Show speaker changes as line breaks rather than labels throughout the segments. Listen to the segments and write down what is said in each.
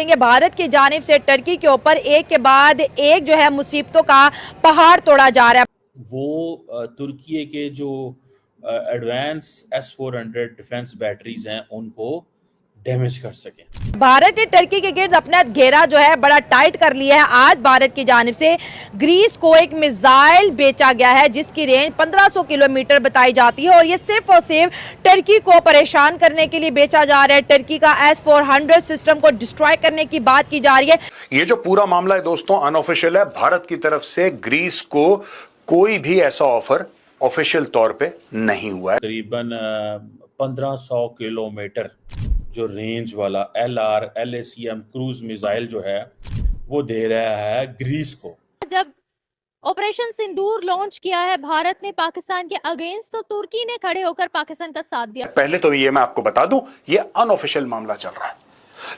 करेंगे भारत की जानिब से टर्की के ऊपर एक के बाद एक जो है मुसीबतों का पहाड़ तोड़ा जा रहा है।
वो तुर्की के जो एडवांस S-400 डिफेंस बैटरीज हैं उनको डैमेज कर सकें।
भारत ने टर्की के गिर्द अपना घेरा जो है बड़ा टाइट कर लिया है। आज भारत की जानिब से ग्रीस को एक मिसाइल बेचा गया है जिसकी रेंज 1500 किलोमीटर बताई जाती है और ये सिर्फ और सिर्फ टर्की को परेशान करने के लिए बेचा जा रहा है। टर्की का S-400 सिस्टम को डिस्ट्रॉय करने की बात की जा रही है।
ये जो पूरा मामला है दोस्तों अनऑफिशियल है। भारत की तरफ से ग्रीस को कोई भी ऐसा ऑफर ऑफिशियल तौर पे नहीं हुआ है।
करीबन 1500 किलोमीटर जो रेंज वाला LRACM क्रूज मिसाइल जो है वो दे रहा है ग्रीस को।
जब ऑपरेशन सिंदूर लॉन्च किया है भारत ने पाकिस्तान के अगेंस्ट, तो तुर्की ने खड़े होकर पाकिस्तान का साथ दिया।
पहले तो ये मैं आपको बता दूं, ये अनऑफिशियल मामला चल रहा है,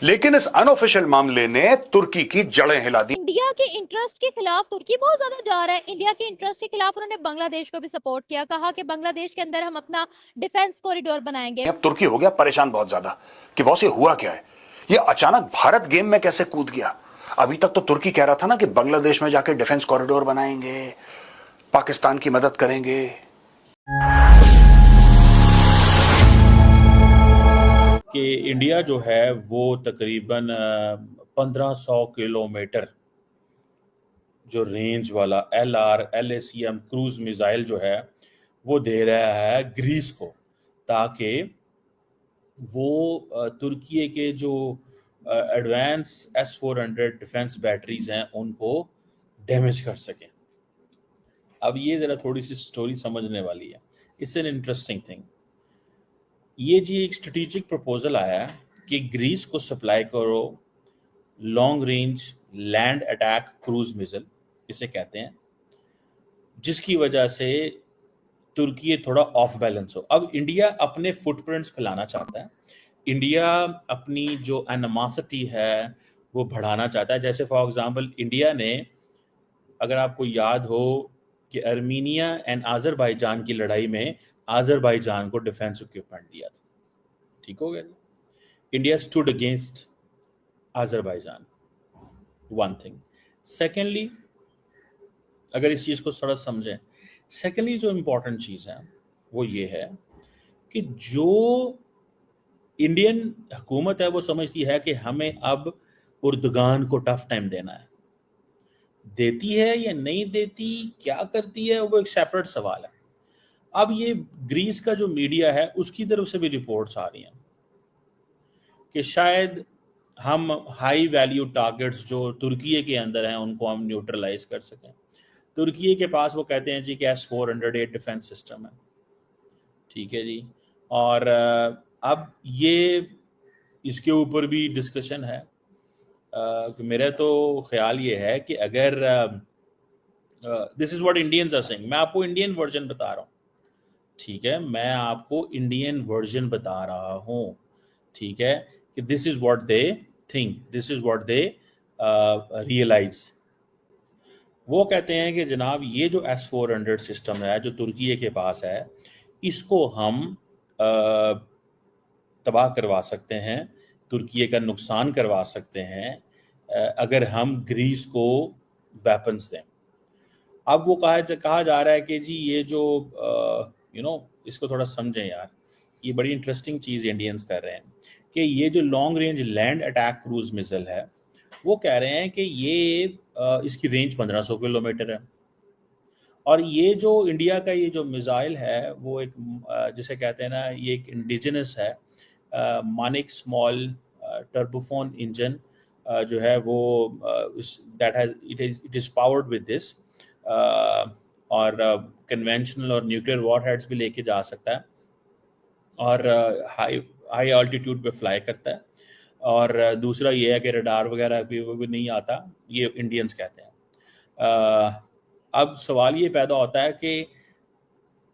लेकिन इस अनऑफिशियल मामले ने तुर्की की जड़ें हिला दी।
इंडिया के इंटरेस्ट के खिलाफ तुर्की बहुत ज्यादा जा रहा है। इंडिया के इंटरेस्ट के खिलाफ उन्होंने बांग्लादेश को भी सपोर्ट किया, कहा कि बांग्लादेश के अंदर हम अपना डिफेंस कॉरिडोर बनाएंगे।
अब तुर्की हो गया परेशान बहुत ज्यादा कि बॉस ये हुआ क्या है, ये अचानक भारत गेम में कैसे कूद गया। अभी तक तो तुर्की कह रहा था ना कि बांग्लादेश में जाके डिफेंस कॉरिडोर बनाएंगे, पाकिस्तान की मदद करेंगे।
कि इंडिया जो है वो तकरीबन 1500 किलोमीटर जो रेंज वाला LRACM क्रूज मिसाइल जो है वो दे रहा है ग्रीस को, ताकि वो तुर्की के जो एडवांस S-400 डिफेंस बैटरीज हैं उनको डैमेज कर सकें। अब ये ज़रा थोड़ी सी स्टोरी समझने वाली है। It's an interesting thing. ये जी एक स्ट्रेटेजिक प्रपोजल आया कि ग्रीस को सप्लाई करो long range land attack cruise missile, इसे कहते हैं, जिसकी वजह से तुर्की थोड़ा ऑफ बैलेंस हो। अब इंडिया अपने फुटप्रिंट्स फैलाना चाहता है, इंडिया अपनी जो एनिमोसिटी है वो बढ़ाना चाहता है। जैसे फॉर एग्जांपल इंडिया ने, अगर आपको याद हो कि अर्मीनिया एंड आज़रबाईजान की लड़ाई में आज़रबाईजान को डिफेंस इक्विपमेंट दिया था, ठीक हो गया। India stood against Azerbaijan, one thing. Secondly, अगर इस चीज़ को थोड़ा समझें, सेकेंडली जो इम्पोर्टेंट चीज़ है वो ये है कि जो इंडियन हुकूमत है वो समझती है कि हमें अब उर्दुगान को टफ टाइम देना है। देती है या नहीं देती, क्या करती है, वो एक सेपरेट सवाल है। अब ये ग्रीस का जो मीडिया है उसकी तरफ से भी रिपोर्ट्स आ रही हैं कि शायद हम हाई वैल्यू टारगेट्स जो तुर्की के अंदर हैं उनको हम न्यूट्रलाइज कर सकें। तुर्की के पास वो कहते हैं जी कि S-400 डिफेंस सिस्टम है, ठीक है जी। और अब ये इसके ऊपर भी डिस्कशन है कि मेरा तो ख्याल ये है कि अगर this is what Indians are saying, मैं आपको इंडियन वर्जन बता रहा हूँ, ठीक है, मैं आपको इंडियन वर्जन बता रहा हूँ, ठीक है, कि this is what they think, this is what they realise. वो कहते हैं कि जनाब ये जो S-400 सिस्टम है जो तुर्की के पास है, इसको हम तबाह करवा सकते हैं, तुर्की का नुकसान करवा सकते हैं अगर हम ग्रीस को वेपन्स दें। अब वो कहा जा रहा है कि जी ये जो इसको थोड़ा समझें यार, ये बड़ी इंटरेस्टिंग चीज़ इंडियंस कर रहे हैं कि ये जो long range land attack cruise missile है वो कह रहे हैं कि ये इसकी रेंज 1500 किलोमीटर है, और ये जो इंडिया का ये जो मिसाइल है वो एक जिसे कहते हैं ना, ये एक इंडिजिनस है मानिक स्मॉल टर्बोफोन इंजन जो है वो it is powered with this, और कन्वेंशनल और न्यूक्लियर वॉरहेड्स भी लेके जा सकता है, और हाई ऑल्टीट्यूड पे फ्लाई करता है, और दूसरा ये है कि रडार वगैरह भी वो भी नहीं आता, ये इंडियंस कहते हैं। अब सवाल ये पैदा होता है कि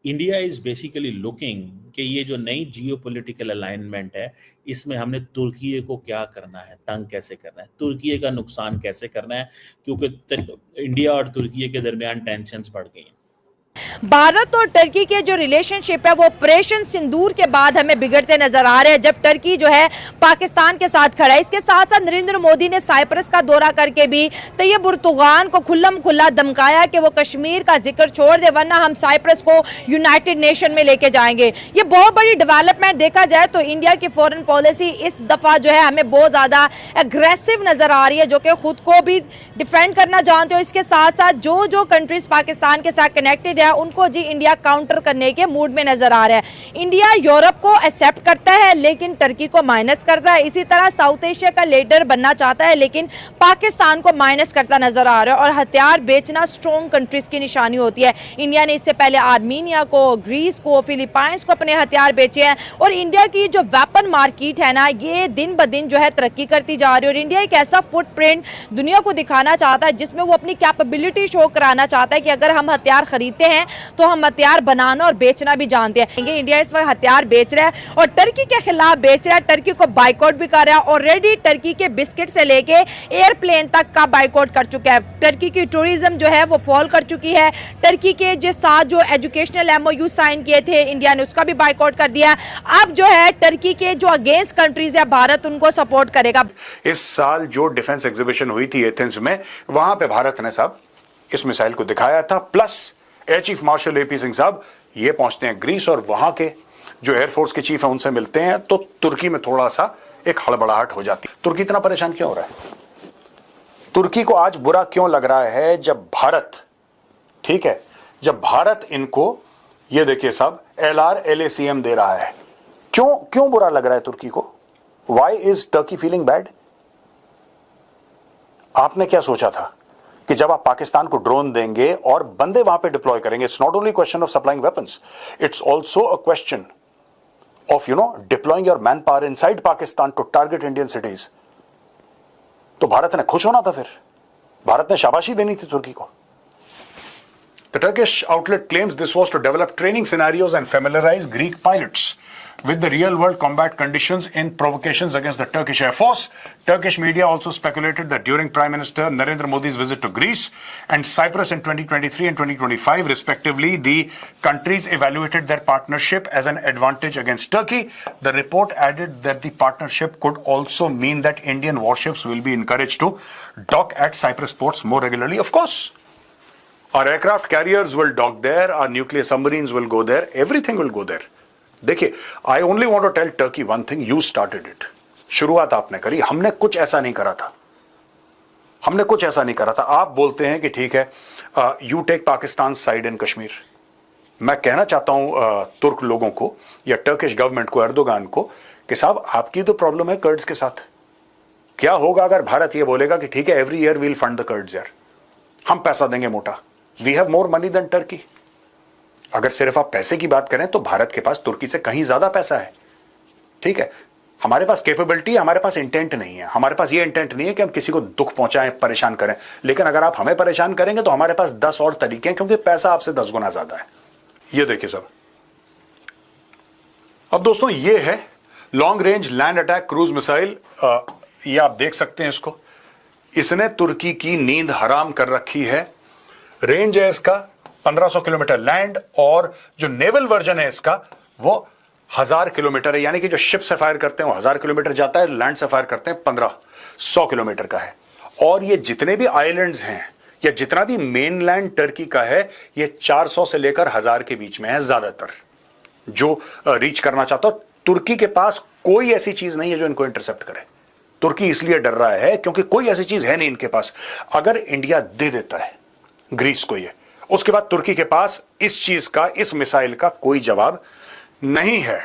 इंडिया इज़ बेसिकली लुकिंग कि ये जो नई जियोपॉलिटिकल अलाइनमेंट है इसमें हमने तुर्की को क्या करना है, तंग कैसे करना है, तुर्की का नुकसान कैसे करना है, क्योंकि इंडिया और तुर्की के दरमियान टेंशन्स बढ़ गई हैं।
भारत और टर्की के जो रिलेशनशिप है वो ऑपरेशन सिंदूर के बाद हमें बिगड़ते नजर आ रहे हैं, जब टर्की जो है पाकिस्तान के साथ खड़ा है। इसके साथ साथ नरेंद्र मोदी ने साइप्रस का दौरा करके भी तैयब उर्दुगान को खुल्लम खुल्ला धमकाया कि वो कश्मीर का जिक्र छोड़ दे वरना हम साइप्रस को यूनाइटेड नेशन में लेके जाएंगे। ये बहुत बड़ी डेवलपमेंट देखा जाए तो इंडिया की फॉरेन पॉलिसी इस दफा जो है हमें बहुत ज्यादा एग्रेसिव नजर आ रही है, जो कि खुद को भी डिफेंड करना जानते हो। इसके साथ साथ जो कंट्रीज पाकिस्तान के साथ कनेक्टेड है उनको जी इंडिया काउंटर करने के मूड में नजर आ रहा है। इंडिया यूरोप को एक्सेप्ट करता है लेकिन टर्की को माइनस करता है। इसी तरह साउथ एशिया का लीडर बनना चाहता है लेकिन पाकिस्तान को माइनस करता नजर आ रहा है। और हथियार बेचना स्ट्रॉन्ग कंट्रीज की निशानी होती है। इंडिया ने इससे पहले आर्मीनिया को, ग्रीस को, फिलीपाइंस को अपने हथियार बेचे हैं। और इंडिया की जो वेपन मार्केट है ना, ये दिन ब दिन जो है तरक्की करती जा रही है। और इंडिया एक ऐसा फुटप्रिंट दुनिया को दिखाना चाहता है जिसमें वो अपनी कैपेबिलिटी शो कराना चाहता है कि अगर हम हथियार खरीदते हैं तो हम हथियार बनाना और बेचना भी जानते हैं। इंडिया इस वक्त हथियार बेच रहा है और टर्की के खिलाफ बेच रहा है, टर्की को बाइकआउट भी कर रहा है। ऑलरेडी टर्की के बिस्किट से लेके एयरप्लेन तक का बाइकआउट कर चुका है। टर्की की टूरिज्म जो है वो फॉल कर चुकी है। टर्की के जो साथ जो एजुकेशनल MOU साइन किए थे इंडिया ने, उसका भी बाइकआउट कर दिया। अब जो है टर्की के जो अगेंस्ट कंट्रीज है भारत उनको सपोर्ट करेगा।
इस साल जो डिफेंस एग्जीबिशन हुई थी एथेंस में, वहां पे भारत ने साहब इस मिसाइल को दिखाया था। Plus air chief marshal AP Singh साहब ये पहुंचते हैं ग्रीस और वहां के जो एयरफोर्स के चीफ है उनसे मिलते हैं, तो तुर्की में थोड़ा सा एक हड़बड़ाहट हो जाती है। तुर्की इतना परेशान क्यों हो रहा है? तुर्की को आज बुरा क्यों लग रहा है जब भारत, ठीक है, जब भारत इनको ये देखिए साहब LR LACM दे रहा है, क्यों बुरा लग रहा है तुर्की को? Why is Turkey feeling bad? आपने क्या सोचा था कि जब आप पाकिस्तान को ड्रोन देंगे और बंदे वहां पे डिप्लॉय करेंगे, it's not only question of supplying weapons, it's also a question of deploying your man power inside Pakistan to target Indian cities. तो भारत ने खुश होना था, फिर भारत ने शाबाशी देनी थी तुर्की को। The Turkish outlet claims this was to develop training scenarios and familiarize Greek pilots with the real-world combat conditions in provocations against the Turkish Air Force. Turkish media also speculated that during Prime Minister Narendra Modi's visit to Greece and Cyprus in 2023 and 2025, respectively, the countries evaluated their partnership as an advantage against Turkey. The report added that the partnership could also mean that Indian warships will be encouraged to dock at Cyprus ports more regularly. Of course. Our aircraft carriers will dock there, our nuclear submarines will go there, everything will go there. देखिए, I only want to tell Turkey one thing, you started it. शुरुआत आपने करी, हमने कुछ ऐसा नहीं करा था। हमने कुछ ऐसा नहीं करा था। आप बोलते हैं कि ठीक है, you take Pakistan's side in Kashmir. मैं कहना चाहता हूं तुर्क लोगों को या टर्किश गवर्नमेंट को, एर्दोगान को, कि साहब आपकी तो प्रॉब्लम है कर्ड्स के साथ। क्या होगा अगर भारत ये बोलेगा कि ठीक है, every year we'll fund the Kurds यार, हम पैसा देंगे मोटा, we have more money than Turkey. अगर सिर्फ आप पैसे की बात करें तो भारत के पास तुर्की से कहीं ज्यादा पैसा है, ठीक है। हमारे पास कैपेबिलिटी है, हमारे पास इंटेंट नहीं है। हमारे पास ये इंटेंट नहीं है कि हम किसी को दुख पहुंचाएं, परेशान करें। लेकिन अगर आप हमें परेशान करेंगे तो हमारे पास 10 और तरीके हैं, क्योंकि पैसा आपसे 10 गुना ज्यादा है। ये देखिए सब। अब दोस्तों, ये है long range land attack cruise missile. ये आप देख सकते हैं इसको। इसने तुर्की की नींद हराम कर रखी है। रेंज है इसका 1500 किलोमीटर लैंड, और जो नेवल वर्जन है इसका वो 1000 किलोमीटर है। यानी कि जो शिप से फायर करते हैं वो 1000 किलोमीटर जाता है, लैंड से फायर करते हैं 1500 किलोमीटर का है। और ये जितने भी आइलैंड्स हैं या जितना भी मेनलैंड टर्की का है, ये 400 से लेकर 1000 के बीच में है ज्यादातर जो रीच करना चाहता हो। तुर्की के पास कोई ऐसी चीज नहीं है जो इनको इंटरसेप्ट करे। तुर्की इसलिए डर रहा है क्योंकि कोई ऐसी चीज है नहीं इनके पास। अगर इंडिया दे देता है ग्रीस को ये, उसके बाद तुर्की के पास इस चीज का, इस मिसाइल का कोई जवाब नहीं है।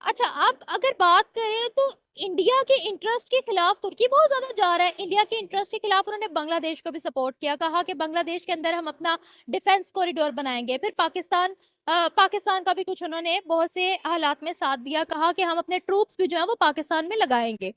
अच्छा, आप अगर बात करें तो इंडिया के इंटरेस्ट के खिलाफ तुर्की बहुत ज्यादा जा रहा है। इंडिया के इंटरेस्ट के खिलाफ उन्होंने बांग्लादेश को भी सपोर्ट किया, कहा कि बांग्लादेश के अंदर हम अपना डिफेंस कॉरिडोर बनाएंगे। फिर पाकिस्तान का भी कुछ उन्होंने बहुत से हालात में साथ दिया, कहा कि हम अपने ट्रूप्स भी जो है वो पाकिस्तान में लगाएंगे।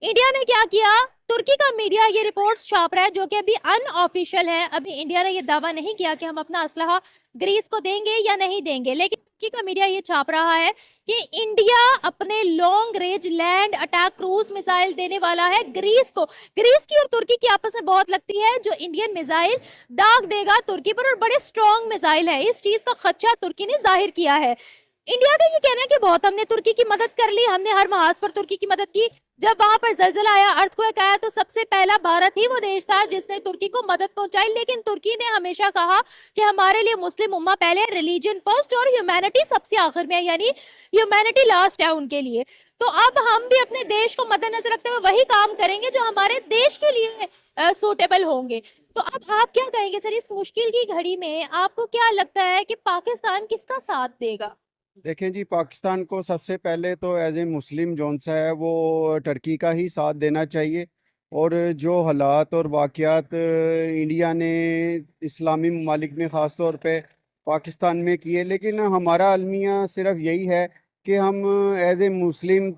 इंडिया ने क्या किया? तुर्की का मीडिया ये रिपोर्ट्स छाप रहा है जो कि अभी अनऑफिशियल है। अभी इंडिया ने ये दावा नहीं किया कि हम अपना असलहा ग्रीस को देंगे या नहीं देंगे, लेकिन तुर्की का मीडिया ये छाप रहा है कि इंडिया अपने long range land attack cruise missile देने वाला है ग्रीस को। ग्रीस की और तुर्की की आपस में बहुत लगती है, जो इंडियन मिसाइल दाग देगा तुर्की पर, और बड़े स्ट्रॉन्ग मिसाइल है। इस चीज का खदशा तुर्की ने जाहिर किया है। इंडिया का ये कहना है कि बहुत हमने तुर्की की मदद कर ली, हमने हर महाज पर तुर्की की मदद की। जब वहां पर जलजला आया, अर्थक्वेक आया, तो सबसे पहला भारत ही वो देश था जिसने तुर्की को मदद पहुंचाई। लेकिन तुर्की ने हमेशा कहा कि हमारे लिए मुस्लिम उम्मा पहले, रिलीजन फर्स्ट और ह्यूमैनिटी सबसे आखिर में, यानी ह्यूमैनिटी लास्ट है उनके लिए। तो अब हम भी अपने देश को मद्देनजर रखते हुए वही काम करेंगे जो हमारे देश के लिए सूटेबल होंगे। तो अब आप क्या कहेंगे सर, इस मुश्किल की घड़ी में आपको क्या लगता है कि पाकिस्तान किसका साथ देगा?
देखें जी, पाकिस्तान को सबसे पहले तो एज ए मुस्लिम जोन सा है वो टर्की का ही साथ देना चाहिए। और जो हालात और वाक़यात इंडिया ने, इस्लामी ममालिक ने ख़ास तौर पे पाकिस्तान में किए, लेकिन हमारा अलमिया सिर्फ यही है कि हम एज ए मुस्लिम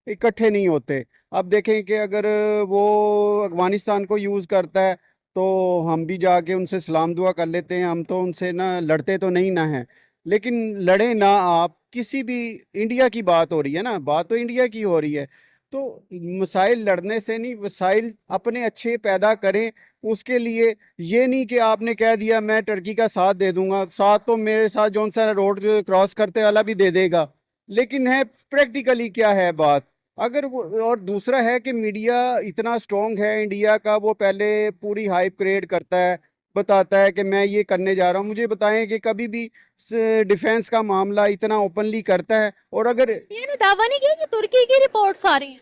इकट्ठे नहीं होते। अब देखें कि अगर वो अफ़गानिस्तान को यूज़ करता है तो हम भी जाके उनसे सलाम दुआ कर लेते हैं, हम तो उनसे ना लड़ते तो नहीं ना हैं। लेकिन लड़े ना आप, किसी भी, इंडिया की बात हो रही है ना, बात तो इंडिया की हो रही है, तो मिसाइल लड़ने से नहीं, मिसाइल अपने अच्छे पैदा करें। उसके लिए ये नहीं कि आपने कह दिया मैं टर्की का साथ दे दूंगा, साथ तो मेरे साथ जौन सा रोड क्रॉस करते वाला भी दे देगा, लेकिन है प्रैक्टिकली क्या है बात। अगर वो, और दूसरा है कि मीडिया इतना स्ट्रॉन्ग है इंडिया का, वो पहले पूरी हाइप क्रिएट करता है, बताता है कि मैं ये करने जा रहा हूँ। मुझे बताएं कि कभी भी डिफेंस का मामला इतना ओपनली करता है? और अगर
ये दावा नहीं किया कि तुर्की की रिपोर्ट्स आ रही हैं।